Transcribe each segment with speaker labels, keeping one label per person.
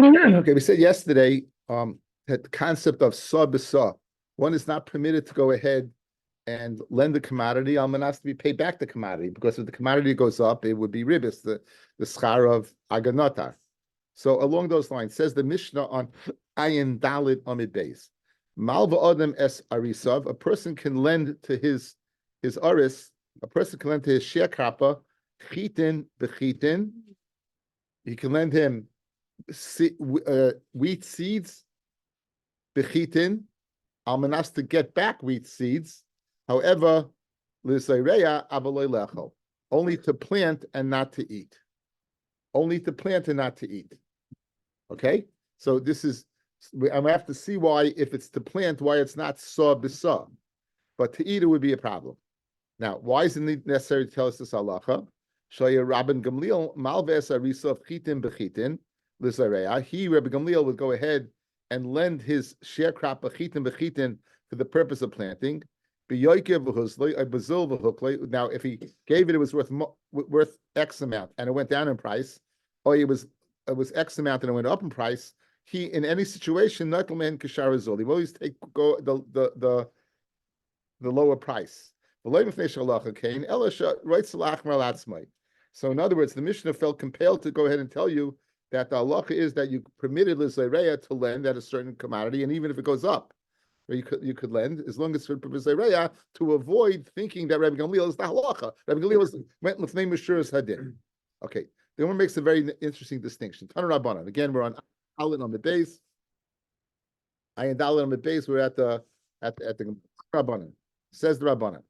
Speaker 1: Okay, we said yesterday that the concept of sa b'sa, one is not permitted to go ahead and lend the commodity. Alman has to be paid back the commodity, because if the commodity goes up, it would be ribis, the schar of aganotar. So along those lines, says the Mishnah on Ayin Dalit Amid Beis, Malva Adam es Arisav, a person can lend to his aris, a person can lend to his sharecropper, chitin bechitin. He can lend him wheat seeds, bechitin, almanas to get back wheat seeds. However, l'sayreya avaloy lechol, only to plant and not to eat. Only to plant and not to eat. Okay, so this is, I'm gonna have to see why, if it's to plant, why it's not sa b'sa, but to eat it would be a problem. Now, why isn't it necessary to tell us this halacha? Shaya Rabbi Gamliel malves arisa chitin bechitin l'zareya. He, Rabbi Gamliel, would go ahead and lend his sharecrop bechitin bechitin for the purpose of planting. Now, if he gave it, it was worth X amount, and it went down in price, or it was X amount and it went up in price. He, in any situation, Natalman Kisharazul, he will always go the lower price. So in other words, the Mishnah felt compelled to go ahead and tell you that the halacha is that you permitted l'zayreya to lend at a certain commodity, and even if it goes up, you could lend, as long as for l'zayreya, to avoid thinking that Rabbi Gamliel is the halacha. Rabbi Gamliel went l'fnei Meshuras hadin. Okay, the one makes a very interesting distinction. Tana Rabbanan. Again, we're on Alit on the base. Ayin Dalit on the base. We're at the Rabbanan. Says the Rabbanan.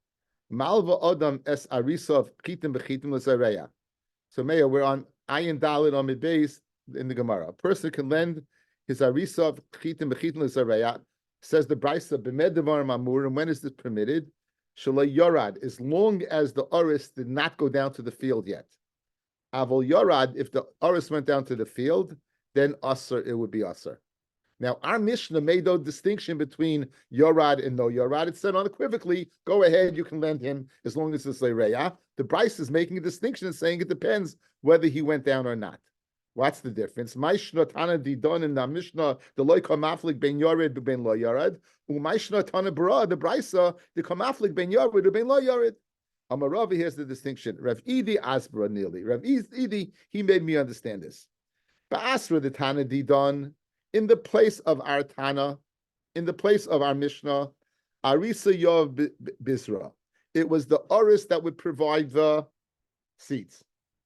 Speaker 1: Malva Adam es Arisov chitim bechitim l'zareya. So Meya, we're on Ayin Dalit on the base in the Gemara. A person can lend his Arisov chitim bechitim l'zareya. Says the Brisa b'med devar mamur. And when is this permitted? Shalay yorad, as long as the Aris did not go down to the field yet. Avol yorad, if the Aris went down to the field, then Asr, it would be Asr. Now, our Mishnah made no distinction between Yorad and no Yorad. It said unequivocally, go ahead, you can lend him as long as it's Leireya. The Bryce is making a distinction and saying it depends whether he went down or not. What's the difference? Maishna Tana Didon in the Mishnah, the Loy Kamaflik Ben Yored Ben Lo Yorad, Umaishna Tana Bara, the Brysa, the Kamaflik Ben Yored Ben Lo Yored. Amaravi, here's the distinction. Rav Idi Asbra Nili. Rav Idi, he made me understand this. Ba'asra the Tana Didon, in the place of our Tana, in the place of our Mishnah, Arisa Yov Bizra. It was the Aris that would provide the seeds.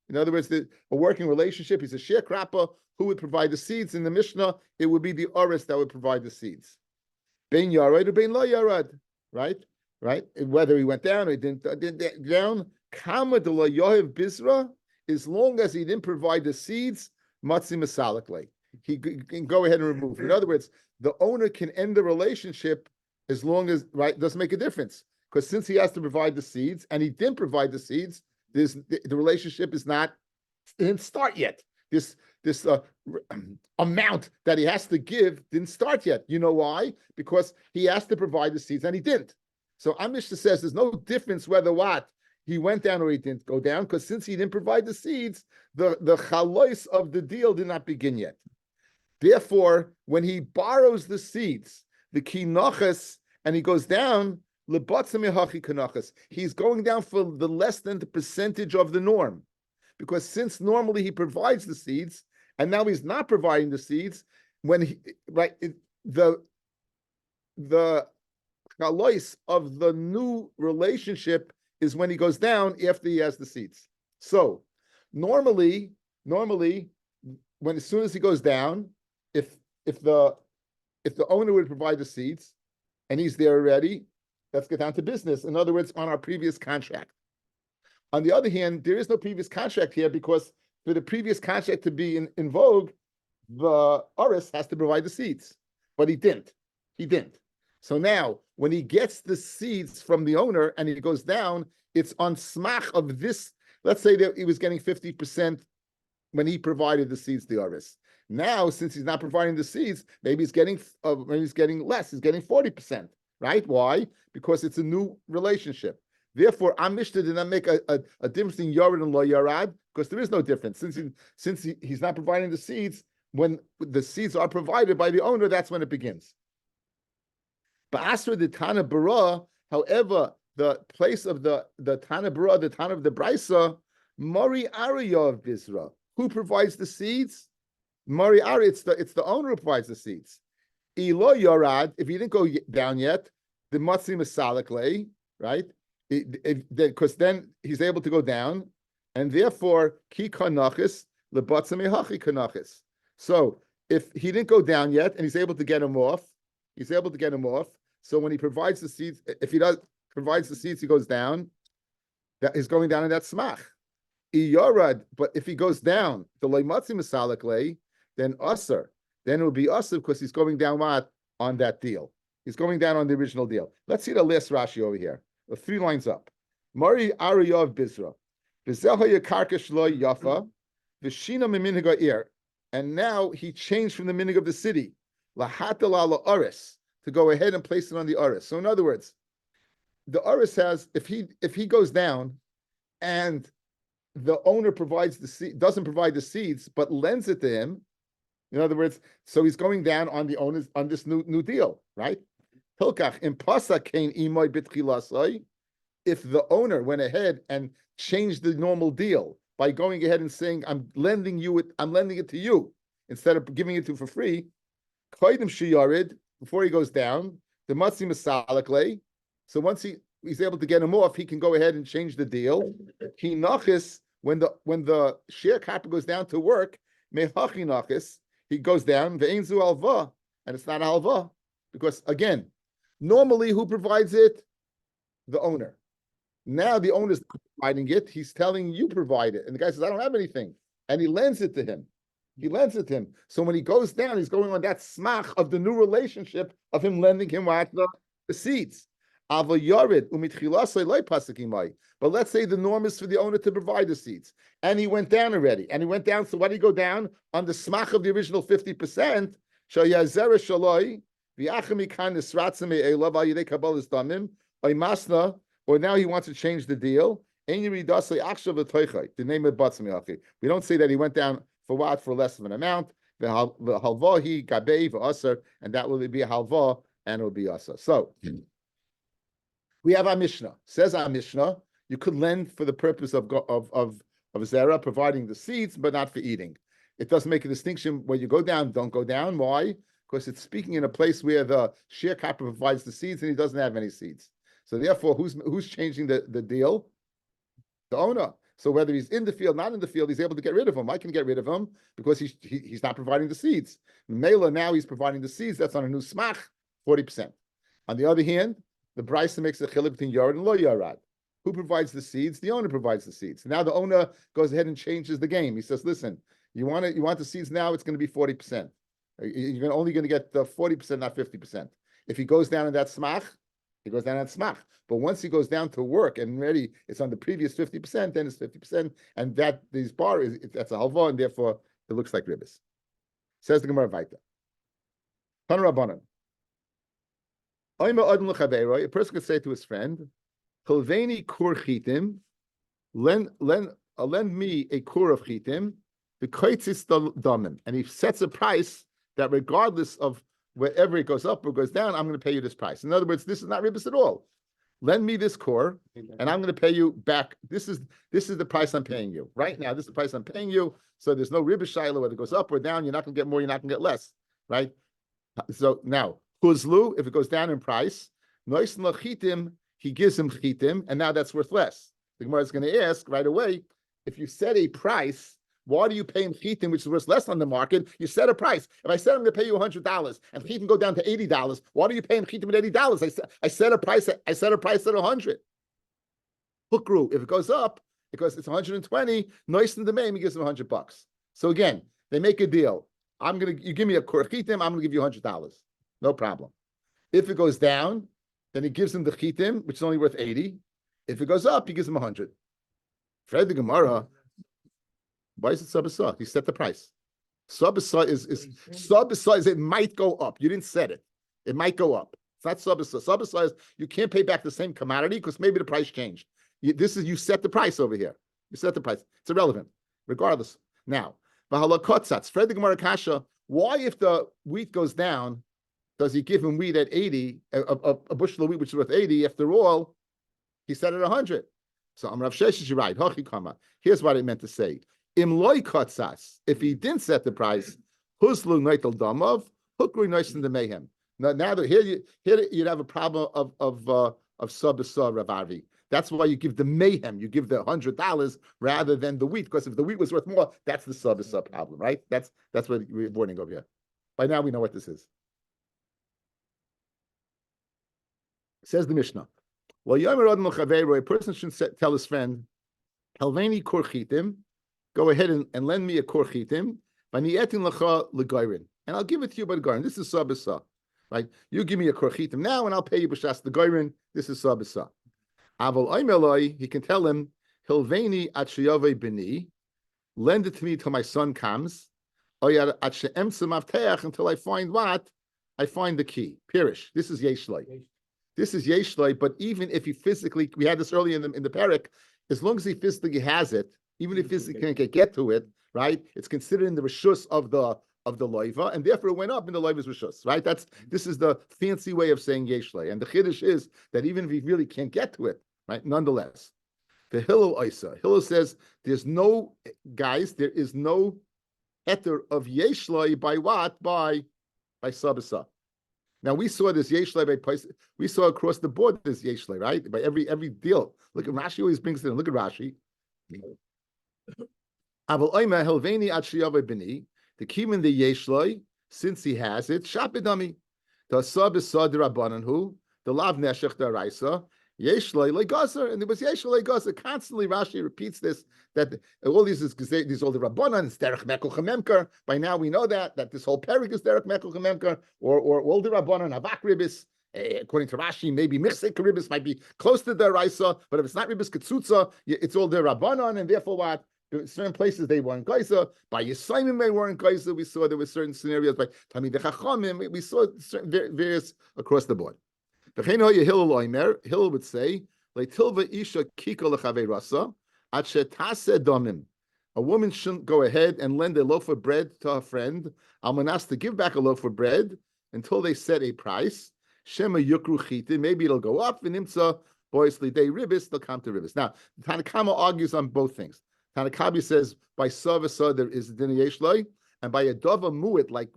Speaker 1: In other words, a working relationship, he's a sharecropper who would provide the seeds. In the Mishnah, it would be the Aris that would provide the seeds. Ben Yarad or Ben Lo Yarad, right? Whether he went down or he didn't down, Kama de Lo Yohev Bizra, as long as he didn't provide the seeds, Matzi Masalikle. He can go ahead and remove. In other words, the owner can end the relationship as long as, right, doesn't make a difference. Because since he has to provide the seeds and he didn't provide the seeds, the relationship is not, it didn't start yet. This amount that he has to give didn't start yet. You know why? Because he has to provide the seeds and he didn't. So Mishnah says there's no difference whether he went down or he didn't go down, because since he didn't provide the seeds, the chalois of the deal did not begin yet. Therefore, when he borrows the seeds, the kinachas, and he goes down, he's going down for the less than the percentage of the norm. Because since normally he provides the seeds, and now he's not providing the seeds, when the chalois of the new relationship is when he goes down after he has the seeds. So normally, when as soon as he goes down, if the owner would provide the seeds and he's there already, let's get down to business. In other words, on our previous contract. On the other hand, there is no previous contract here, because for the previous contract to be in vogue, the Oris has to provide the seeds. But he didn't. So now, when he gets the seeds from the owner and he goes down, it's on smach of this. Let's say that he was getting 50% when he provided the seeds to the Oris. Now, since he's not providing the seeds, maybe he's getting less. He's getting 40%, right? Why? Because it's a new relationship. Therefore, our Mishnah did not make a difference in Yared and Lo Yarad, because there is no difference. Since he's not providing the seeds, when the seeds are provided by the owner, that's when it begins. Ba'asra the Tana Bara, however, the place of the Tana Bara, the Tana of the Brisa, Mari Ariyah Bizra. Who provides the seeds? Mari Ari, it's the owner who provides the seeds. Elo Yorad, if he didn't go down yet, the Matzi Masalakle, right? Because then he's able to go down, and therefore Ki Kanachis, Lebatzame Hachi Kanachis. So if he didn't go down yet and he's able to get him off, So when he provides the seeds, if he provides the seeds, he goes down. That is going down in that smach. Iyarad, but if he goes down, the Leimatzi Masalakle, then Usser. Then it will be Usser because he's going down what? On that deal. He's going down on the original deal. Let's see the last Rashi over here. 3 lines up. Mari Ariyov Bizra. V'zeha yakarka shlo yafa. V'shina miminiga ir. And now he changed from the minig of the city. Lahatal ala aris. To go ahead and place it on the aris. So in other words, the aris has, if he goes down and the owner provides the seed, doesn't provide the seeds, but lends it to him. In other words, so he's going down on the owners on this new deal, right? Hilkach impasa kain imoy bitchilasai. If the owner went ahead and changed the normal deal by going ahead and saying, I'm lending it to you instead of giving it to you for free. Koidim shiyarid, before he goes down, the matzi masalakle. So once he's able to get him off, he can go ahead and change the deal. He nachis, when the share capital goes down to work, mehachi nachis, he goes down, ve'enzu alva, and it's not alva. Because again, normally who provides it? The owner. Now the owner's providing it, he's telling you provide it. And the guy says, I don't have anything. And he lends it to him. So when he goes down, he's going on that smach of the new relationship of him lending him what? The seeds. But let's say the norm is for the owner to provide the seeds. And he went down already. So why did he go down? On the smach of the original 50%. Or now he wants to change the deal. The name of Batzmi. We don't say that he went down for what? For less of an amount. The halvahi gabei v'aser, and that will be a halva, and it will be aser. So we have our Mishnah. Says our Mishnah, you could lend for the purpose of zera, providing the seeds, but not for eating. It doesn't make a distinction where you go down, don't go down. Why? Because it's speaking in a place where the share capital provides the seeds and he doesn't have any seeds. So therefore, who's changing the deal? The owner. So whether he's in the field, not in the field, he's able to get rid of him. I can get rid of him because he's not providing the seeds. Mela, now he's providing the seeds. That's on a new smach, 40%. On the other hand, the Brisa makes a chiluk between yarad and lo yarad. Who provides the seeds? The owner provides the seeds. Now the owner goes ahead and changes the game. He says, listen, you want the seeds now, it's going to be 40%. You're only going to get the 40%, not 50%. If he goes down in that smach, he goes down at smach. But once he goes down to work and ready, it's on the previous 50%, then it's 50%, and that's a halva, and therefore it looks like ribbis. Says the Gemara Vaita. A person could say to his friend, lend me a kur of chitim, and he sets a price that regardless of wherever it goes up or goes down, I'm going to pay you this price. In other words, this is not ribbis at all. Lend me this core, and I'm going to pay you back. This is the price I'm paying you right now. This is the price I'm paying you. So there's no ribbis shiloh whether it goes up or down. You're not going to get more. You're not going to get less, right? So now huzlu, if it goes down in price, nois lachitim, he gives him chitim, and now that's worth less. The Gemara is going to ask right away, if you set a price, why do you pay him chitim, which is worth less on the market? You set a price. If I said I'm going to pay you $100 and chitim go down to $80, why do you pay him chitim at $80? I set a price at $100. Hukru, if it goes up, because it's 120, nois in the maim, he gives him $100. So again, they make a deal. You give me a kur chitim, I'm going to give you $100. No problem. If it goes down, then he gives him the chitim, which is only worth 80. If it goes up, he gives him 100. Fred the Gemara. Why is it sabasa? He set the price. Sabasa is it might go up. You didn't set it. It might go up. It's not sabasa. Sabasa is you can't pay back the same commodity because maybe the price changed. You set the price over here. You set the price. It's irrelevant, regardless. Now, V'halakotzat. Spread the Gemara kasha. Why, if the wheat goes down, does he give him wheat at 80, a bushel of wheat which is worth 80? After all, he said at 100. So Rav Sheshes, you're right. Here's what I meant to say. Im loy kotzas. If he didn't set the price, huslu noitel damav, hukru noisin the mayhem. Now that here you'd have a problem of sabasa Rav Avi. That's why you give the mayhem. You give the $100 rather than the wheat, because if the wheat was worth more, that's the sabasa problem, right? That's what we're warning over here. By now we know what this is. Says the Mishnah. Well, a person should tell his friend, Helveni korchitim, go ahead and lend me a korchitim, and I'll give it to you by the goyrin. This is sabasa, right? You give me a korchitim now, and I'll pay you b'shas the goyrin. This is sabasa. Aval oimeloi, he can tell him, Helveni atshiyave b'ni, lend it to me till my son comes, until I find what? I find the key. Pirish. This is yeshloi. This is yeshloi, but even if he physically, we had this earlier in the parak, as long as he physically has it, even if he physically can't get to it, right? It's considered in the rishus of the loiva, and therefore it went up in the loiva's rishus, right? This is the fancy way of saying yeshloi, and the chiddush is that even if he really can't get to it, right? Nonetheless, the Hillel Isa, Hillel says there is no heter of yeshloi by what? By sabasa. Now we saw this yeshloi by price. We saw across the board this yeshloi, right? By every deal. Look at Rashi always brings it in. Look at Rashi. Aval oima helveni atshiyavei b'ni. The kimin the yeshloi, since he has it, shapidami. The sabasa derabanan the lav neshech daraisa. Yeshloi legazer, and there was yeshloi legazer. Constantly Rashi repeats this, that all these all the rabbanan, it's derech mekel chamemker. By now we know that this whole perik is derech mekel chamemker, or all the rabbanan avak ribis. According to Rashi, maybe michsek ribis might be close to the raisa, but if it's not ribis ketzutza, it's all the rabbanan, and therefore what? In certain places they weren't gaisa. By Yisraelim they weren't gaisa. We saw there were certain scenarios by Tamid Chachamim. We saw certain various across the board. Hillel would say, a woman shouldn't go ahead and lend a loaf of bread to her friend, almanas to give back a loaf of bread until they set a price. Shema yukru chitin, maybe it'll go up, and imtza boys lidei ribis, they'll come to ribis. Now, Tanakama argues on both things. Tanakabi says by savasa there is din yeshloi, and by a dova mu'it, like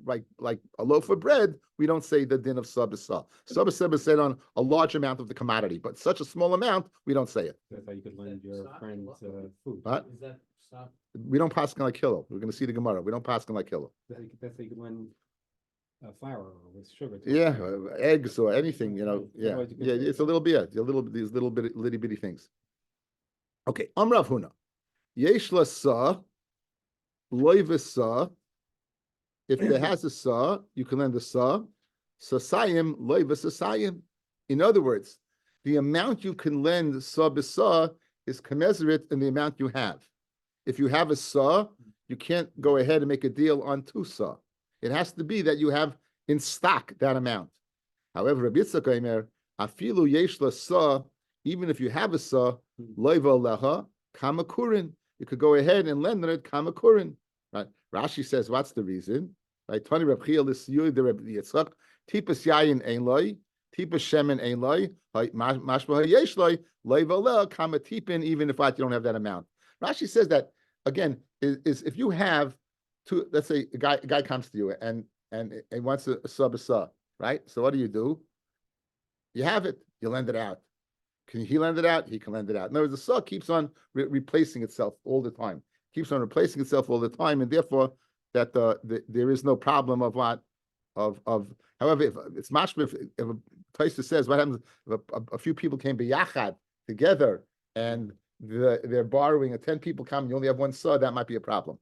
Speaker 1: a loaf of bread, we don't say the din of sabasa. Sabasa is said on a large amount of the commodity, but such a small amount, we don't say it.
Speaker 2: That's how you could lend your friend food.
Speaker 1: What?
Speaker 3: Is that stop?
Speaker 1: We don't paskin like kilo. We're going to see the Gemara. We don't paskin like kilo.
Speaker 2: That's how you could lend flour with sugar.
Speaker 1: Yeah, eggs or anything, Yeah, it's a little bit, these little bitty things. Okay, Amrav Huna. Yesh la sa, loiv sa. If there has a sa, you can lend a sa. Sasayim, loiv sasayim. In other words, the amount you can lend sa b'sa is commensurate in the amount you have. If you have a sa, you can't go ahead and make a deal on two sa. It has to be that you have in stock that amount. However, Rabbi Yitzchak Omer, afilu yesh la sa, even if you have a sa, loiva leha kamakurin. You could go ahead and lend on it kamakurin. Right? Rashi says, what's the reason? Right? Tani Reb Chiel is you the Rabbi Yitzchak. Tipas yayin ein loy, tipas shemen ein loy, mashma yesh loy, loiva leha kamatipin. Even if you don't have that amount. Rashi says that again is if you have two. Let's say a guy comes to you and wants a sa, right? So what do? You have it. You lend it out. Can he lend it out? He can lend it out. In other words, the sa keeps on replacing itself all the time. Keeps on replacing itself all the time, and therefore that there is no problem of what of. However, if it's mashma, if a Taisa says what happens if a few people came biyachad together and they're borrowing, 10 people come, you only have one sa, that might be a problem.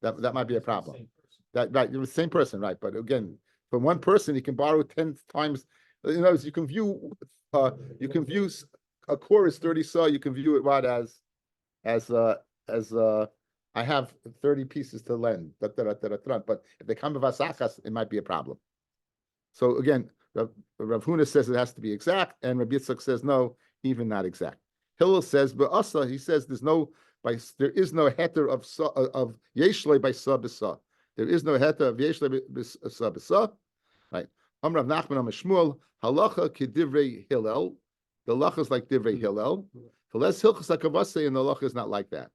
Speaker 1: That might be a problem. Right, you're the same person, right? But again, from one person, you can borrow 10 times. In other words, you can view a core is 30 sa. You can view it what as I have 30 pieces to lend. But if they come with vasachas, it might be a problem. So again, Rav Huna says it has to be exact, and Rabbi Yitzchak says no, even not exact. Hillel says, but also he says there's no there is no heter of yeshlei by sa. There is no heter of yeshlei by sa. Right. Rav Nachman Amar Shmuel halacha kedivrei Hillel. The halacha is like divrei Hillel. The less hilchas hakavase, and the halacha is not like that.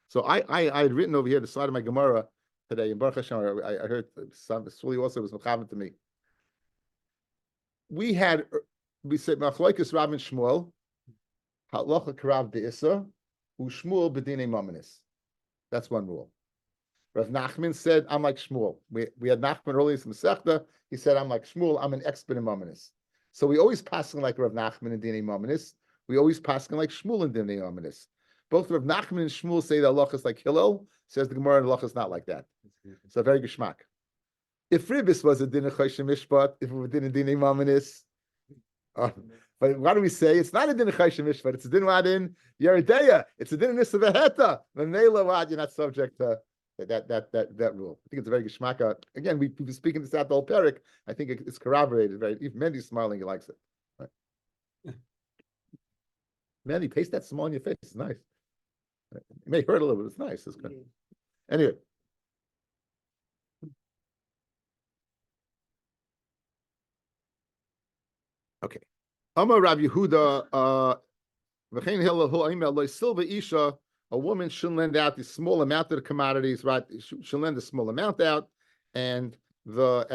Speaker 1: So I had written over here the side of my Gemara today in Baruch Hashem. I heard Sully also was mechavan to me. We said machlokes Rav and Shmuel halacha karav de'isa u'Shmuel b'dinei mamanis. That's one rule. Rav Nachman said, I'm like Shmuel. We had Nachman earlier in Masechta. He said, I'm like Shmuel. I'm an expert in mamanis. So we always passing like Rav Nachman and dinei mamanis. We always passing like Shmuel and dinei mamanis. Both Rav Nachman and Shmuel say the halacha is like Hillel. Says the Gemara, the halacha is not like that. So very geschmack. If Ribis was a dinner chayshim mishpat, if it were dinner dinei mamanis, but why do we say it's not a din chayshim mishpat? It's a din wadin yeredeya. It's a din nisa veheta. Menela wad, you're not subject to that rule. I think it's a very geschmacka. Again, we've been speaking this out the whole parak. I think it's corroborated. Right? Even Mendy's smiling, he likes it. Right? Mendy, paste that smile on your face. It's nice. It may hurt a little, but it's nice. It's good. Anyway. Okay. Amar Rav Yehuda, v'chein Hillel hu aimer lo silva isha. A woman shouldn't lend out the small amount of the commodities, right? She'll lend a small amount out, and the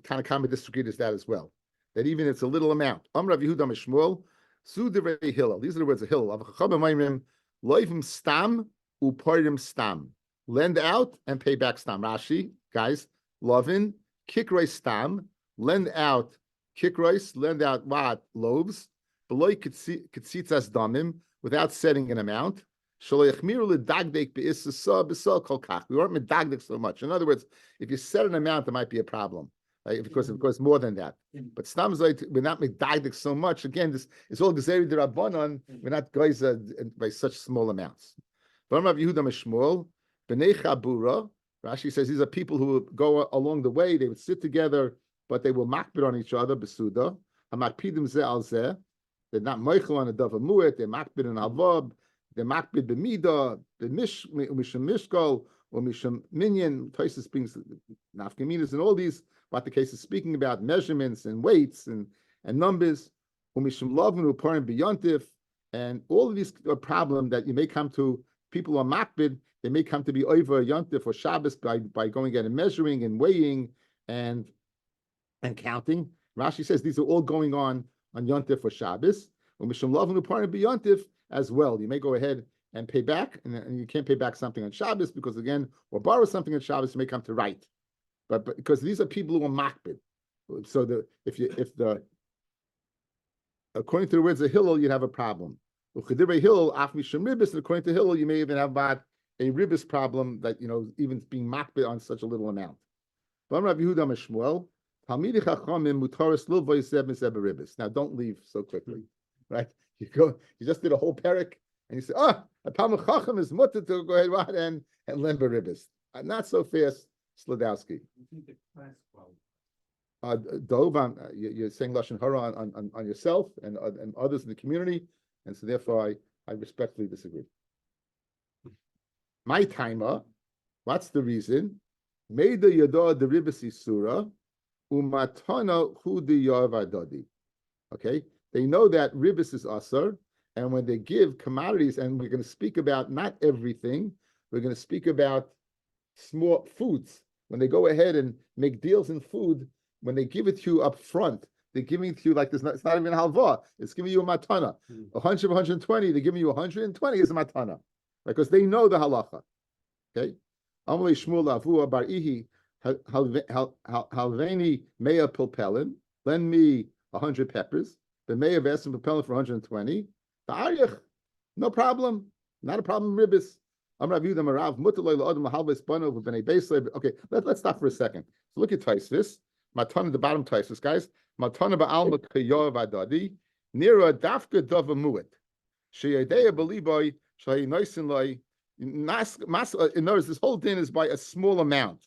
Speaker 1: kind of common disagreed is that as well. That even if it's a little amount. Amar Rav Yehuda Mishmuel, su divrei Hillel. These are the words of Hillel. Avachachabim ma'imrim loivim stam uparim stam. Lend out and pay back stam. Rashi, guys, lovin kikrei stam. Lend out. Kickrice, lend out what? Loaves. Below ketzitzas damim, without setting an amount. We weren't medagdik so much. In other words, if you set an amount, there might be a problem. Right? Because more than that. But stamzait, we're not medagdik so much. Again, this is all gezeri d'Rabbanan. We're not guys by such small amounts. Rashi says these are people who would go along the way. They would sit together, but they will makbid on each other, besuda. Hamakpidim ze al ze. They're not moichel on a davar muet. They're makbid in alvab. They're makbid b'mida, misham mishkol, or misham minyan. Toisus brings nafkaminas and all these. What the case is speaking about measurements and weights and numbers. Misham lavnu parim b'yontif, and all of these are problem that you may come to. People who are makbid, they may come to be over yontif or Shabbos by going out and measuring and weighing and counting. Rashi says these are all going on Yontif or Shabbos. Mishum lavnu parim b'yontif as well. You may go ahead and pay back, and you can't pay back something on Shabbos because again, or borrow something on Shabbos, you may come to right. But because these are people who are makbid. So according to the words of Hillel, you'd have a problem. According to Hillel, you may even have about a ribis problem that even being makbid on such a little amount. Now don't leave so quickly, right? You just did a whole parak, and you say, a Talmid Chacham is mutter to go ahead and lend beribis. Not so fast, Slodowski. Dov, you're saying lashon hara on yourself and others in the community, and so therefore I respectfully disagree. My timer, what's the reason? Made the yada the ribis surah. Umatana hu de yarvadodi. Okay, they know that ribis is asar, and when they give commodities, and we're going to speak about not everything, we're going to speak about small foods. When they go ahead and make deals in food, when they give it to you up front, they're giving it to you like it's not even halva. It's giving you a matana. 100, 120, they're giving you 120 as a matana, because they know the halacha. Okay, Amalei Shmuel Avu Bar Ihi. Halveni Mea Pilpelin, lend me 100 peppers. The Mea Vesim Pilpelin for 120. The Aryach, no problem. Not a problem, Ribis. I'm Rav Yudah Marav, Mutaloi La'odom Lahalves Bano for B'nei Beisleb. Okay, let's stop for a second. So look at Taisvis. Matana, the bottom Taisvis, guys. Matana Ba'alma Kayor Vadadi. Nira Dafka Dova Muet. Sheyadea Beliboy, Shay Noisin Loi. In other words, this whole din is by a small amount.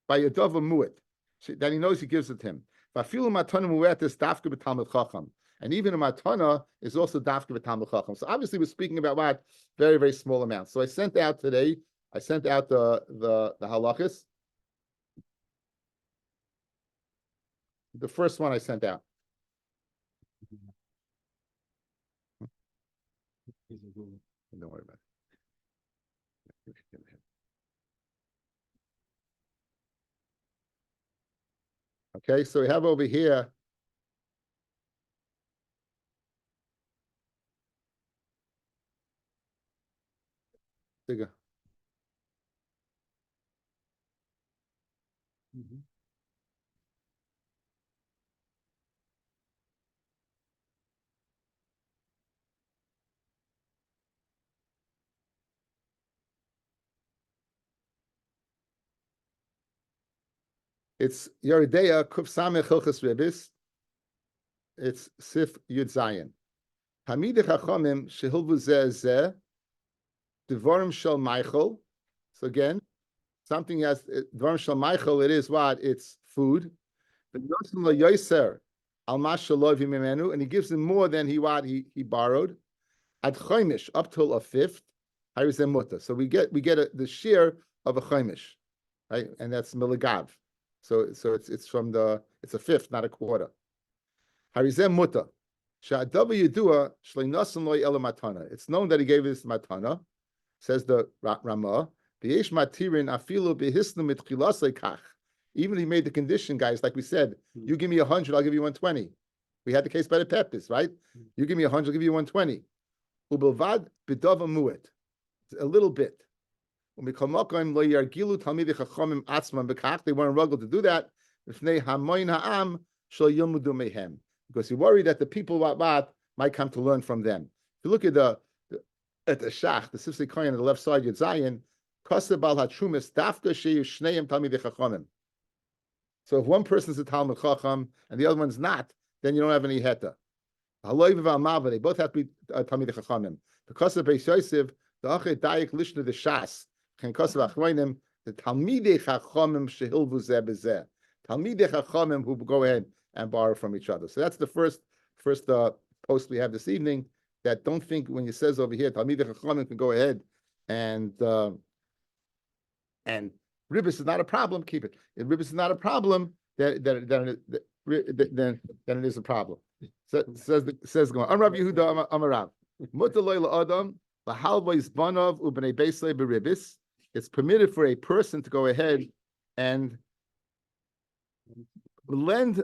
Speaker 1: By a dova muet, that he knows he gives it to him. And even a matana is also dafka v'talmid chacham. So obviously we're speaking about what? Very, very small amounts. So I sent out today, the halachas. The first one I sent out. Don't worry about it. Okay, so we have over here. Bigger. It's Yerideya Kuf Samech Hilchas Ribis. It's Sif Yud Zayin. Hamidei Chachamim Shehilvu Zeh Zeh Devarim Shel Michael. So again, something has Devarim Shel Michael. It is what? It's food. But Yosim Lo Yoser Al Mash Shalov Yimenu, and he gives him more than he borrowed. Ad Chaimish up till a fifth. Harizem Muta. So we get the share of a Chaimish, right? And that's Milagav. So it's a fifth, not a quarter. Harizem Muta. Sha'adav Yedua Shleinasim Lo Ela Matana. It's known that he gave this matana, says the Ramah. V'yesh matirin afilu behisnu mitchilasei kach. Even if he made the condition, guys, like we said, you give me 100, I'll give you 120. We had the case by the Pepis, right? You give me 100, I'll give you 120. Ubelvad b'dava muet. A little bit. They weren't rugged to do that because he worried that the people might come to learn from them. If you look at the Shach, the Sifsei Kohen on the left side, Yud Zayin, so if one person's a Talmud Chacham and the other one's not, then you don't have any heta. They both have to be Talmidei Chachamim. Because of Beis Yosef, the Achet Dayak Lishna the Shas, the Talmidei Chachamim Shehilvu Zeh B'Zeh. Talmidei Chachamim who go ahead and borrow from each other. So that's the first post we have this evening. That don't think when it says over here, Talmidei Chachamim can go ahead and Ribbis is not a problem. Keep it. If Ribbis is not a problem, then it is a problem. So, says going. Rabbi Yehuda Amarav. Mutaloi Adam lahalvais banav ubnei beislei beribis. It's permitted for a person to go ahead and lend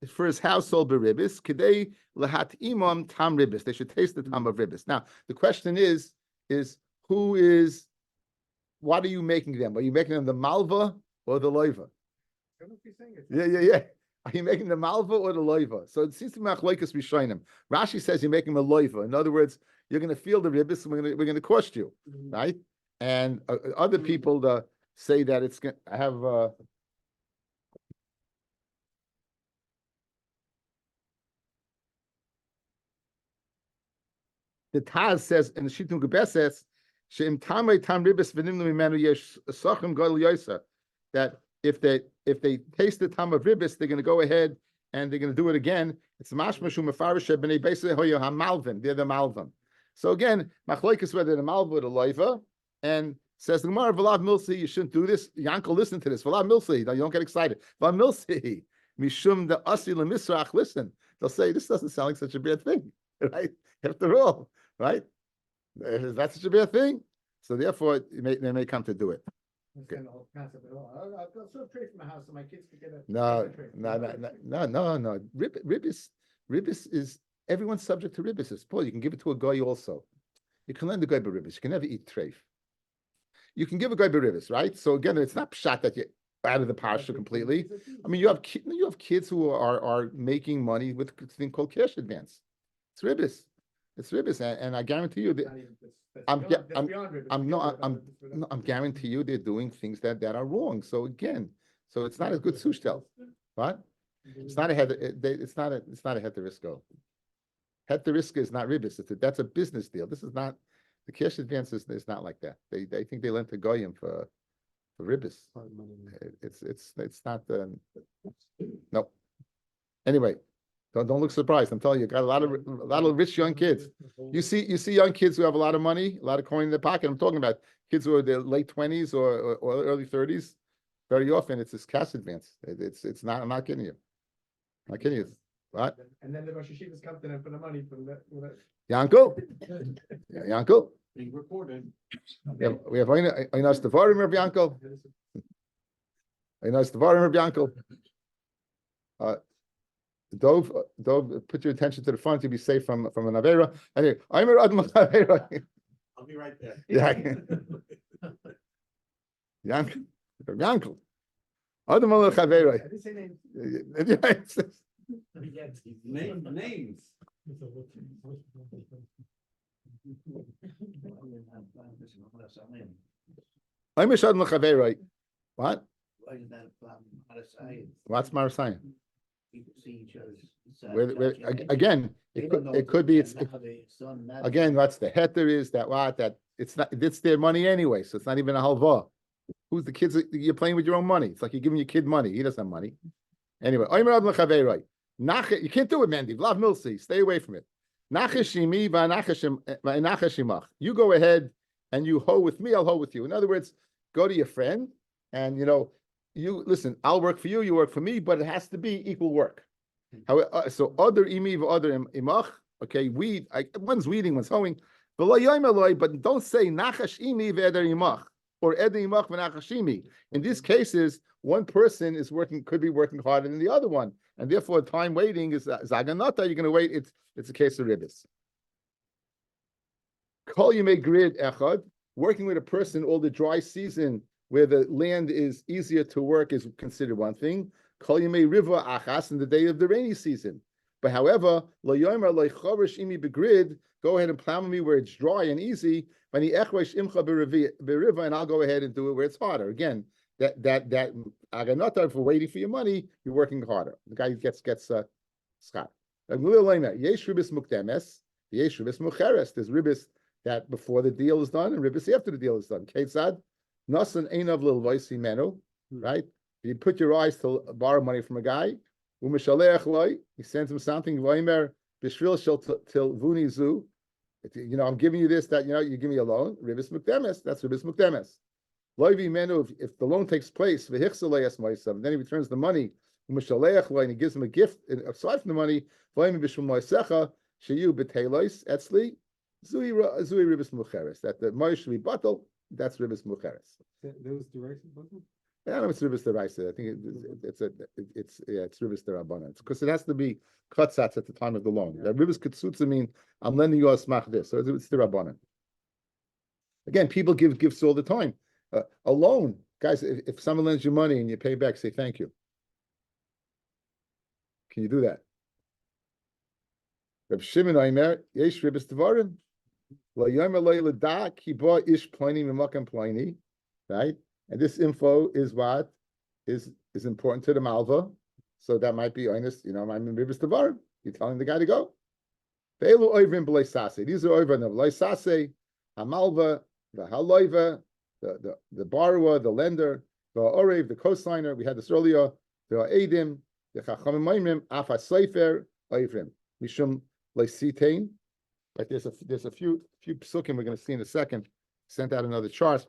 Speaker 1: for his household beribis. Kidei lahat imam tam ribis. They should taste the tam of ribis. Now the question is what are you making them? Are you making them the malva or the loiva? Yeah. Are you making the malva or the loiva? So it seems to be machlokes rishonim. Rashi says you're making the loiva. In other words, you're going to feel the ribis, and we're going to cost you, right? And other people say that it's going to have. The Taz says in the Shitum Gebeses, Sheim Tamei Tam Ribis V'Nimnu Mimenu Yesh Sachem Gadol Yosa, that if they taste the tam of ribis, they're going to go ahead and they're going to do it again. It's mashmashu mefarish b'nei beisei hoyo hamalvin. They're the malvin. So again, machlokes whether the malva or the loiva, and says the Gemara v'lav milsi. You shouldn't do this. Yankel, listen to this. V'lav milsi. Now you don't get excited. V'lav milsi mishum the asi lemisrach. Listen, they'll say this doesn't sound like such a bad thing, right? After all, right? Is that such a bad thing? So therefore, they may come to do it. Okay.
Speaker 2: I'll sort of trade from my house so my kids can get a.
Speaker 1: No. Ribis is everyone's subject to ribis. Paul, you can give it to a guy also. You can lend a guy ribis. You can never eat treif. You can give a guy ribis, right? So again, it's not pshat that you're out of the parsha completely. I mean, you have kids who are making money with a thing called cash advance. It's ribis. And I guarantee you that I'm guarantee you they're doing things that are wrong. So again, it's not a good sushtel, right? It's not a heterisko. Heteriska is not ribis. That's a business deal. This is not the cash advance is not like that. They think they lent to goyim for ribis. It's not no. Anyway, Don't look surprised. I'm telling you, got a lot of rich young kids. You see young kids who have a lot of money, a lot of coin in their pocket. I'm talking about kids who are in their late 20s or early 30s. Very often it's this cash advance. It's not. I'm not kidding you. I'm not kidding you. What?
Speaker 3: And then the Rosh Yeshivas come to them for the money from the.
Speaker 1: Yankel. Yeah, Yankel.
Speaker 3: Being recorded.
Speaker 1: We have Einas Devarim of Yankel. Einas Devarim of Yankel. Dove, put your attention to the front to be safe from an Avera. Anyway, I'm a Avera.
Speaker 3: I'll be right there.
Speaker 1: Yeah. Yankel. Adam Malach Avera.
Speaker 3: I didn't say names.
Speaker 2: Names.
Speaker 1: I'm a Shad Malach What?
Speaker 4: Why is that a problem?
Speaker 1: What's Marasayan?
Speaker 4: People see each other's.
Speaker 1: Again, it could be it's again. What's the heter is that it's their money anyway, so it's not even a halva. Who's the kids? You're playing with your own money. It's like you're giving your kid money. He doesn't have money. Anyway, you can't do it, Mandy. Lav milsi. Stay away from it. You go ahead and you hoe with me. I'll hoe with you. In other words, go to your friend and you listen. I'll work for you. You work for me, but it has to be equal work. So other imi, other imach. Okay, one's weeding, one's hoeing. But don't say nachash imi ve'eder imach or eder imach v'nachashimi. In these cases, one person could be working harder than the other one, and therefore time waiting is zaganata. You're going to wait. It's a case of ribbis. Kol yimei grid echad, working with a person all the dry season where the land is easier to work is considered one thing. Kol yimei riva achas in the day of the rainy season. But however, lo yomer lo chorish imi begrid, go ahead and plow me where it's dry and easy. And I'll go ahead and do it where it's harder. Again, that aganata for waiting for your money, you're working harder. The guy gets scot. Yesh ribis mukdemes, yesh ribis mucheres. There's ribis that before the deal is done and ribis after the deal is done. Ketzad nasan einav lil voisi menu, right? You put your eyes to borrow money from a guy. He sends him something. Vaymer b'shvil shel til vuni zu. I'm giving you this. That you give me a loan. Ribis mukdemes. That's ribis mukdemes. Loivi menu. If the loan takes place, v'hichsaleis ma'asav, then he returns the money. And he gives him a gift aside from the money. Vaymer b'shvil ma'asecha sheyu b'teilos etzli zui ribis mucheres. That the money should be bottled. That's ribis mucheres.
Speaker 2: Those directions, wasn't
Speaker 1: I don't know if it's ribis deraisa. I think it's ribis derabbanan because it has to be katsatz at the time of the loan. That ribis katsutza mean I'm lending you a smach this, so it's derabbanan. Again, people give gifts all the time. A loan, guys. If someone lends you money and you pay back, say thank you. Can you do that? Reb Shimon Aimer yesh ribis devarim. Lo yomer lo yilada ki ba ish plini mimakam plini, right? And this info is what is important to the malva, so that might be honest. I'm in ribis devarim. You're telling the guy to go. Ve'elu oivrim b'lei sase. These are oivrim of b'lei sase, hamalva, the haloiva, the borrower, the lender, the orev, the cosigner. We had this earlier. The edim, the chachamim oimrim, afa seifer oivrim mishum leisitain. But there's a few psukim we're going to see in a second. Sent out another chart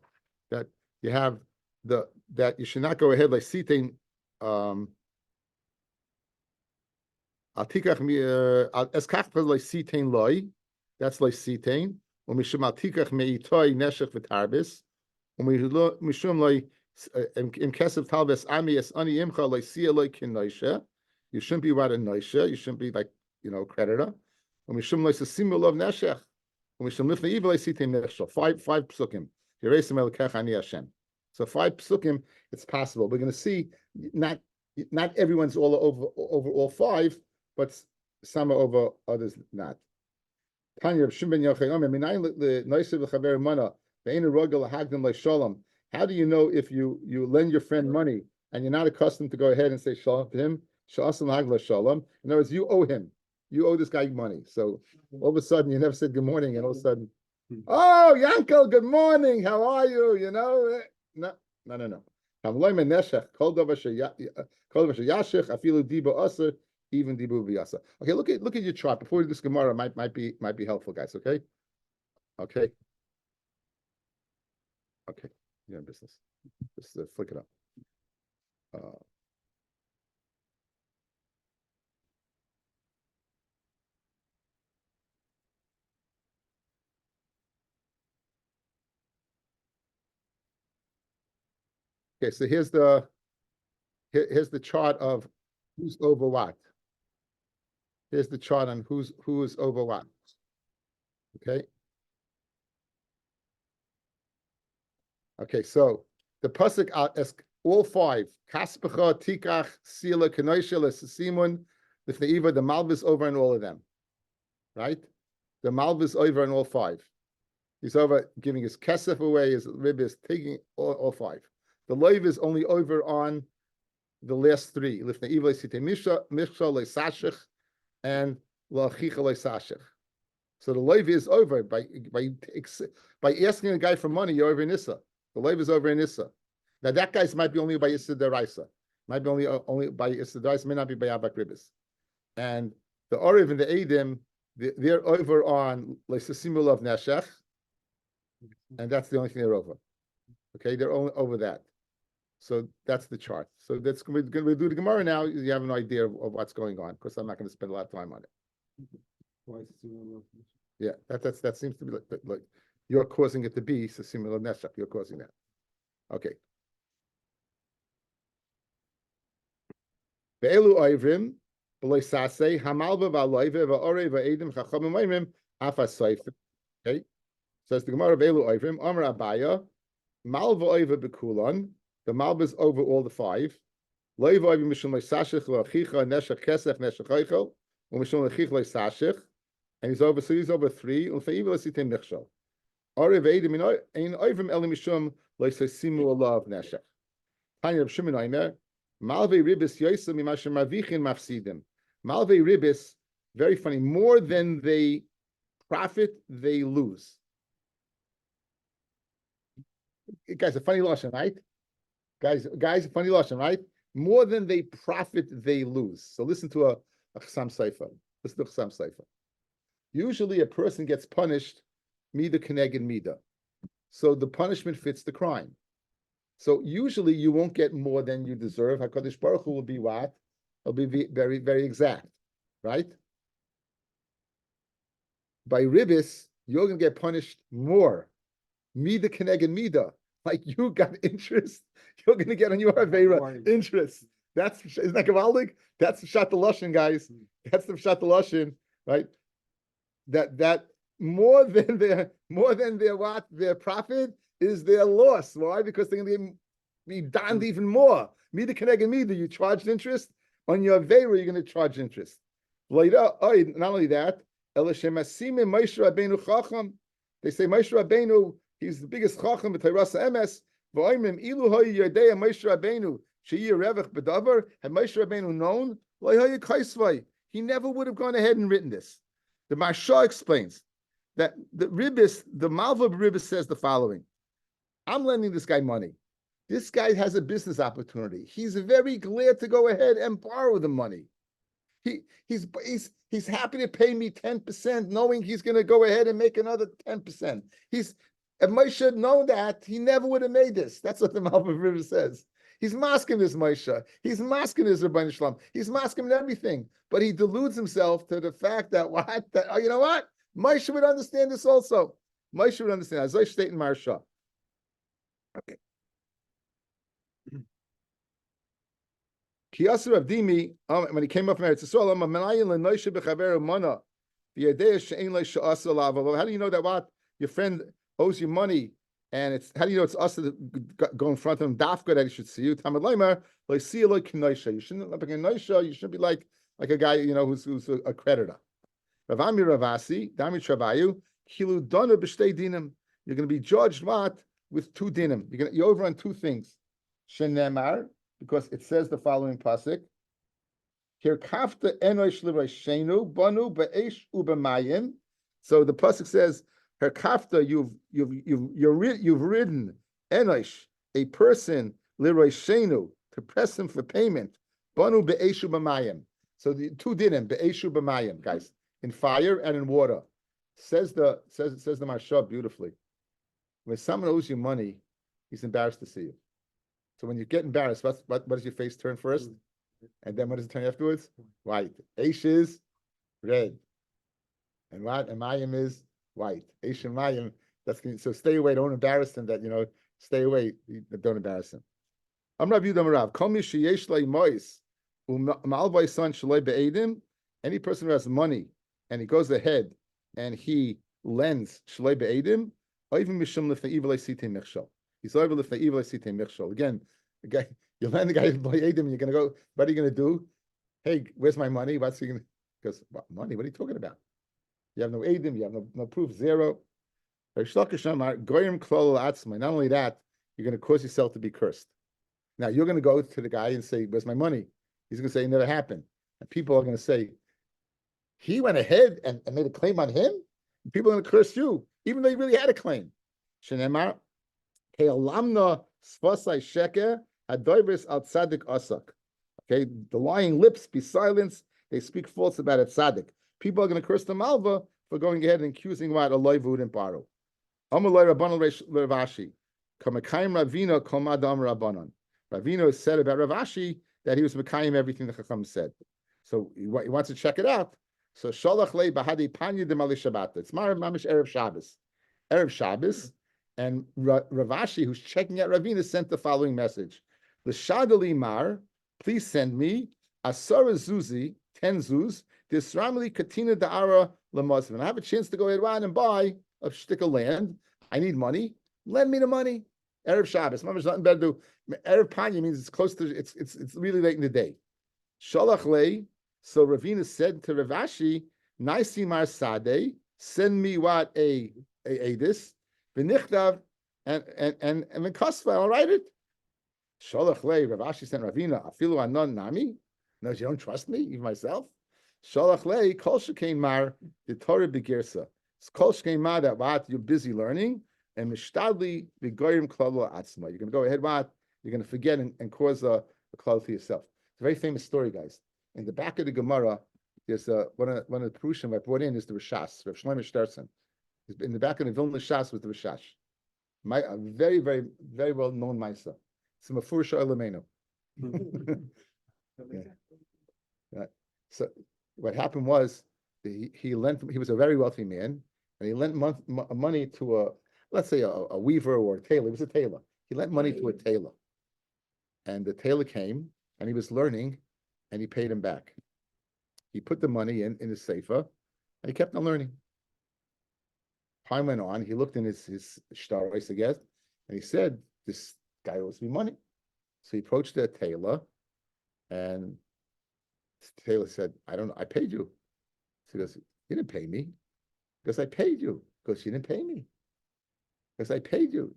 Speaker 1: that you have. That you should not go ahead like sitain. Atikach eskach like sitain loy. That's like sitain. When we shum atikach meitoy neshech v'tarbis. When we shum like in kesev talbes ami es ani imcha like sia like kinoisha. You shouldn't be right in noisha. You shouldn't be like creditor. When we shum like a symbol of neshech. When we shum lifnei evil like sitain neshech. Five psukim. Yeresim elkech ani Hashem. So 5 psukim, it's possible. We're going to see not everyone's all over all 5, but some are over, others not. Tanya Shim ben Yochai Omer, minayin the noisev l'chaver mana ve'ein rogel hagdim le'shalom. How do you know if you lend your friend money and you're not accustomed to go ahead and say shalom to him? Sha'asim hagla shalom. In other words, you owe him. You owe this guy money. So all of a sudden, you never said good morning, and all of a sudden, oh, Yankel, good morning. How are you? No. Hamloy meneshech kol davar sheyashich afilu diba aser even dibu biyasa. Okay, look at your chart before we do this Gemara. Might be helpful, guys. Okay. You're in business. Just flick it up. Okay, so here's the chart of who's over what. Here's the chart on who is over what. Okay. Okay, so the pasuk is all five. Kaspecha, Tikach, Sila, Kenoisha, Simun, the Fneiva, the Malvis over in all of them. Right? The Malvis over in all five. He's over giving his kesef away, his rib is taking all five. The loiv is only over on the last three. Lifnei Ivle Site Misha, Leisashich, and Lachicha Leisashich. So the loiv is over by asking a guy for money, you're over in Issa. The loiv is over in Issa. Now that guy's might be only by Issa Deraisa. Might be only by Issa Deraisa, may not be by Abak Ribis. And the Oriv and the Edim, they're over on Leisasimul of Neshech. And that's the only thing they're over. Okay, they're only over that. So that's the chart. So that's we're going to do the Gemara now. You have an idea of what's going on. Of course, I'm not going to spend a lot of time on it. Yeah, that seems to be like you're causing it to be so similar neshach. You're causing that. Okay. Ve'elu oivrim b'loy sasei hamalva v'aloive v'orei v'edim chachamim oivrim afasayf. Okay. Says the Gemara ve'elu oivrim Amar Abaya malva oive b'kulon. The malva is over all the five. Loiv oivrim mishum leisashich lo'achicha neshach kesef neshach oichel u'mishum le'chich leisashich. And he's over 3. U'feivel esitim nichshol. Orev edim ein oivrim elim mishum leisasimu alav neshach. Tanya Reb Shimon Omer. Malvei ribis yoisem imashem marvichin mafsidim. Malvei ribis, very funny. More than they profit, they lose. Guys, a funny lashon, right? Guys, a funny lashon, right? More than they profit, they lose. So listen to a Chasam Seifa. Listen to a Chasam Seifa. Usually, a person gets punished mida keneged mida, so the punishment fits the crime. So usually you won't get more than you deserve. HaKadosh Baruch Hu will be what? It'll be very, very exact, right? By ribis, you're going to get punished more. Mida keneged mida. Like you got interest, you're going to get on your Avera interest. Isn't that Gavaldik? That's the Pshat Lashon, guys. That's the Pshat Lashon, right? That more than their what? Their profit is their loss. Why? Because they're going to be donned even more. Mida keneged mida, you charged interest. On your Avera, you're going to charge interest. Not only that, they say Moshe Rabbeinu, he's the biggest chacham with Torah emes. V'oimrim ilu hoyi yodei Moshe Rabbeinu sheyi revach b'davar. Had Moshe Rabbeinu known, lo hoyi kaisvay, he never would have gone ahead and written this. The Marsha explains that the ribis, the Malva ribis says the following: I'm lending this guy money. This guy has a business opportunity. He's very glad to go ahead and borrow the money. He's happy to pay me 10%, knowing he's going to go ahead and make another 10%. If Moshe had known that, he never would have made this. That's what the Malva River says. He's masking this Moshe. He's masking his Rabbi Shalom. He's masking everything. But he deludes himself to the fact that you know what? Moshe would understand this also. Moshe would understand. As I state in Marsha. Okay. Kiyasir Abdimi, when he came up from Eretz Yisrael, how do you know that what? Your friend owes you money, and it's how do you know it's us that go in front of him? Dafka that he should see you. Tamad Leimer, like see you like Kenoisha. You shouldn't like a Kenoisha. You should be like a guy who's a creditor. Ravami Ravasi, Dami Travayu, Kilu Dona B'Shtei Dinim. You're going to be judged what with 2 dinim. You're over on 2 things. Shenemar, because it says the following pasuk: Kirkafta enosh l'rashenu banu be'esh u'b'mayim. So the pasuk says, Kirkafta, you've ridden enosh, a person l'rashenu, to press him for payment. Banu be'esh u'b'mayim. So the two dinim, be'eshu b'mayim, guys, in fire and in water. Says the Marsha beautifully. When someone owes you money, he's embarrassed to see you. So when you get embarrassed, what does your face turn first? And then what does it turn afterwards? White. Eish is red. And what? And mayim is white. Eish and mayim. So stay away. Don't embarrass him. Stay away. Don't embarrass him. Amrav Yudam Rav. Kol mi sheyesh lei mois u'malvay son shalei be'edim. Any person who has money and he goes ahead and he lends shalei be'edim. Oivim mishum lifnei evil sitei michshol. He's over lifnei evil sitei michshol. Again, you lend the guy be'edim. You're gonna go. What are you gonna do? Hey, where's my money? What's he gonna? Because what money? What are you talking about? You have no edim. You have no proof. Zero. Not only that, you're going to cause yourself to be cursed. Now, you're going to go to the guy and say, where's my money? He's going to say, it never happened. And people are going to say, he went ahead and made a claim on him? And people are going to curse you, even though you really had a claim. Okay, the lying lips be silenced. They speak false about a tzaddik. People are going to curse the malva for going ahead and accusing what a loivud and paro. Ravashi. Ravino said about Ravashi that he was Mekayim everything the Chacham said. So he wants to check it out. So Sholach le bahadi panya de mali Shabbat. It's mamish Erev Shabbos. Erev Shabbos. And Ravashi, who's checking out Ravina, sent the following message. L'shadali mar, please send me Asara Zuzi, 10 Zuz, this Ramli Katina Da'ara Lamosvin. I have a chance to go ahead and buy a shtick of land. I need money. Lend me the money. Erev Shabbos. There's nothing better to do. Erev Panya means it's close to, it's really late in the day. Sholach lei. So Ravina said to Ravashi, Naisi Mar Sadeh, send me what a this, V'nichtav, and Mikasva, I'll write it. Sholach lei, Ravashi sent Ravina, Afilu anon nami. No, you don't trust me, even myself. Sholach lei, Kol Shekain Mar, the Torah begirsa. It's Kol Shekain Mar that what you're busy learning, and Mishtadli Vigoyim Klalo Atzma. You're going to go ahead, what? You're going to forget and cause a klal for yourself. It's a very famous story, guys. In the back of the Gemara, there's one of the Perushim I brought in is the Rishas, Rav Shlomo Shterson. In the back of the Vilna Shas was the Rishash. A very, very, very well known Maisa. It's a Mafur Sha'olamenu. Yeah. So what happened was he was a very wealthy man, and he lent money to let's say a weaver or a tailor. He was a tailor. He lent money to a tailor, and the tailor came and he was learning, and he paid him back. He put the money in his sefer, and he kept on learning. Time went on. He looked in his shtaros, I guess, and he said, "This guy owes me money." So he approached the tailor, and the tailor said, "I don't know. I paid you." So he goes, "You didn't pay me." Because I paid you. Because you didn't pay me. Because I paid you.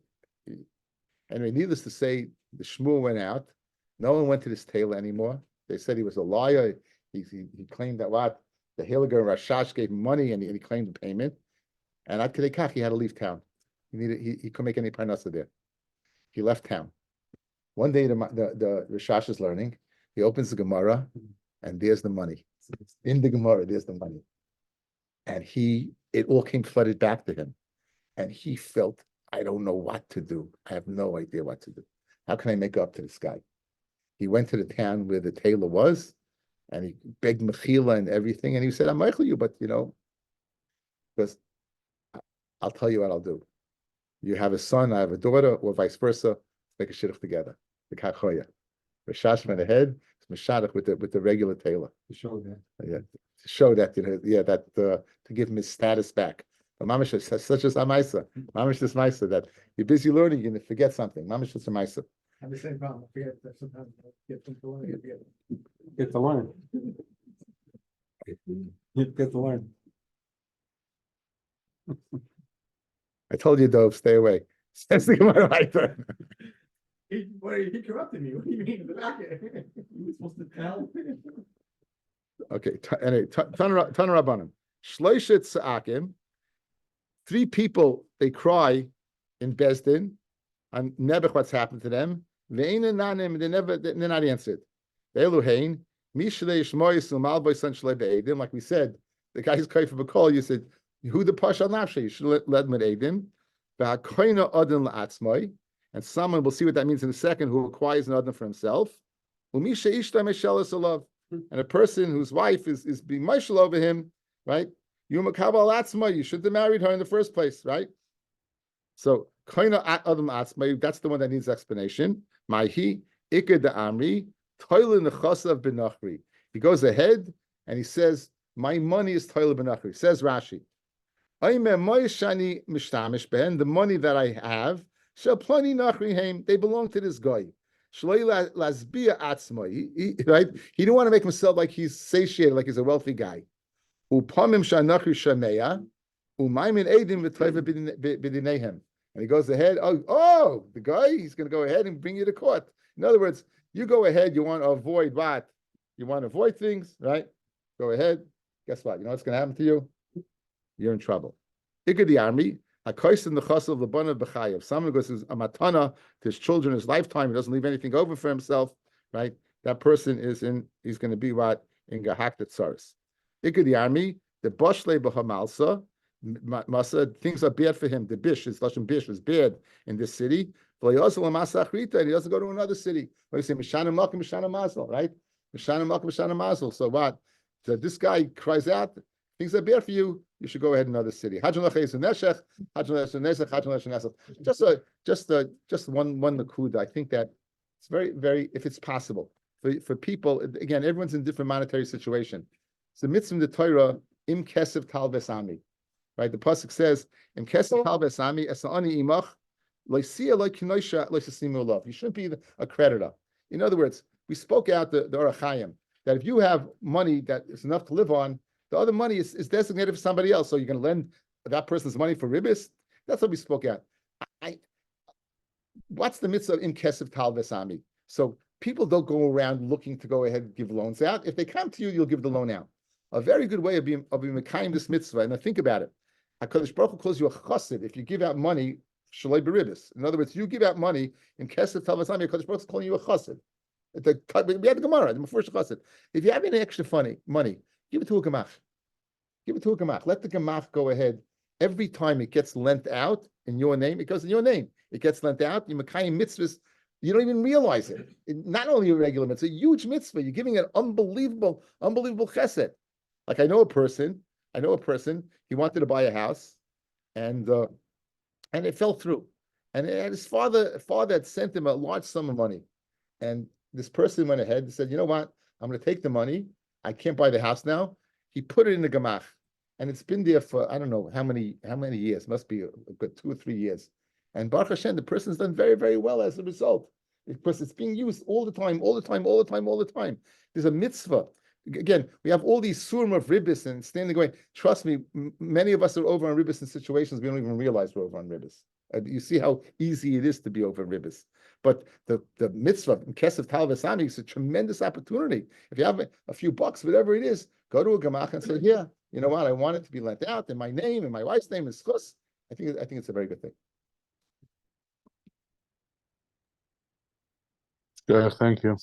Speaker 1: Anyway, needless to say, the shmur went out. No one went to this tailor anymore. They said he was a liar. He claimed that what the Hiliger Rashash gave him money, and he claimed the payment. And at Kedekach, he had to leave town. He couldn't make any parnasa there. He left town. One day, the Rashash is learning. He opens the Gemara, and there's the money. In the Gemara, there's the money. And it all came flooded back to him. And he felt, I don't know what to do. I have no idea what to do. How can I make up to this guy? He went to the town where the tailor was, and he begged mechila and everything. And he said, I'm meichel you, but because I'll tell you what I'll do. You have a son, I have a daughter, or vice versa. Let's make a shidduch together. The kachoya. Rashash went ahead, mishadach with the regular tailor.
Speaker 2: To show that.
Speaker 1: Yeah, to show that, to give him his status back. But mamish is such as amaisa. Mamish is maisa that you're busy learning, you're going to forget something. Mamish is a maisa.
Speaker 3: I have the same problem. I forget that sometimes I get them to learn.
Speaker 2: Get to learn. Get to learn.
Speaker 1: I told you, Dove, stay away. Says the Gemara right there.
Speaker 3: He corrupted me. What do you mean? You were supposed to tell.
Speaker 1: Okay, anyway, Tana Rabbanim. Shloishet Sa'akim. 3 people, they cry in Bezdin on Nebuch what's happened to them. Ve'ein nanim, they're not answered. Eluhain, Mishle Shmois Malboy San Shle Be'edim, like we said, the guy's Kaifa Bakol, you said, who the Pasha Nafshe, you should let with Edim. V'hakoina Adin La'atzmai, and someone, we'll see what that means in a second, who acquires an Adin for himself. Umisha Ishta Meshelis Alav, and a person whose wife is being Meshel over him, right? You Makabal Atzmai, you shouldn't have married her in the first place, right? So, Koina Adam Atzmai, that's the one that needs explanation. Ma'hi, Iked the Amri, Toilin Nechasav Benachri. He goes ahead and he says, my money is Toilin Benachri. Says Rashi, the money that I have, they belong to this guy. Right? He don't want to make himself like he's satiated, like he's a wealthy guy. And he goes ahead, the guy, he's going to go ahead and bring you to court. In other words, you go ahead, you want to avoid what? You want to avoid things, right? Go ahead. Guess what? You know what's going to happen to you? You're in trouble. Ikad the army, Hakois in the chasel of the bana b'chayev. Someone goes to a matana to his children, his lifetime, he doesn't leave anything over for himself, right? That person he's going to be what? In Gahak Tsaris. Ikad the army, the Boshle Bahamalsa, Masa, things are bad for him. The Bish, his Lashon Bish is bad in this city. And he doesn't go to another city. What do you say? Mishana Malka, Mishana Mazel, right? Mishana Malka, Mishana Mazel. So what? So this guy cries out, things are bad for you, you should go ahead to another city. Just one nakuda. I think that it's very, very, if it's possible for people, again, everyone's in different monetary situation. So mitzvah the Torah, im kesef tal vesami. Right? The pasuk says, im kesef tal vesami, esa'ani imach, loisia lo kinoisha lo sesimu love. You shouldn't be a creditor. In other words, we spoke out the Orach Chaim, that if you have money that is enough to live on, the other money is designated for somebody else. So you're going to lend that person's money for ribis? That's what we spoke out. What's the mitzvah in kesef tal vesami? So people don't go around looking to go ahead and give loans out. If they come to you, you'll give the loan out. A very good way of being mekayim this mitzvah. And now think about it. HaKadosh Baruch Hu calls you a chassid if you give out money shalei beribis. In other words, you give out money in kesef tal vesami. HaKadosh Baruch Hu is calling you a chassid. We had the Gemara, the first chassid. If you have any extra money, give it to a gemach. Give it to a gemach. Let the gemach go ahead. Every time it gets lent out in your name, it goes in your name. It gets lent out. You mekayim mitzvahs. You don't even realize it. Not only a regular mitzvah, a huge mitzvah. You're giving an unbelievable chesed. Like I know a person. He wanted to buy a house, and it fell through. And his father had sent him a large sum of money, and this person went ahead and said, "You know what? I'm going to take the money. I can't buy the house now." He put it in the gemach, and it's been there for I don't know how many years. Must be a good 2 or 3 years. And Baruch Hashem, the person's done very, very well as a result, because it's being used all the time. There's a mitzvah. Again, we have all these surim of ribbis and standing going. Trust me, many of us are over on ribbis in situations we don't even realize we're over on ribbis. You see how easy it is to be over on ribbis. But the mitzvah in kesef tal vesami is a tremendous opportunity. If you have a few bucks, whatever it is, go to a gemach and say, "Here, you know what? I want it to be lent out in my name, and my wife's name is Chus." I think it's a very good thing.
Speaker 5: Yeah, thank you.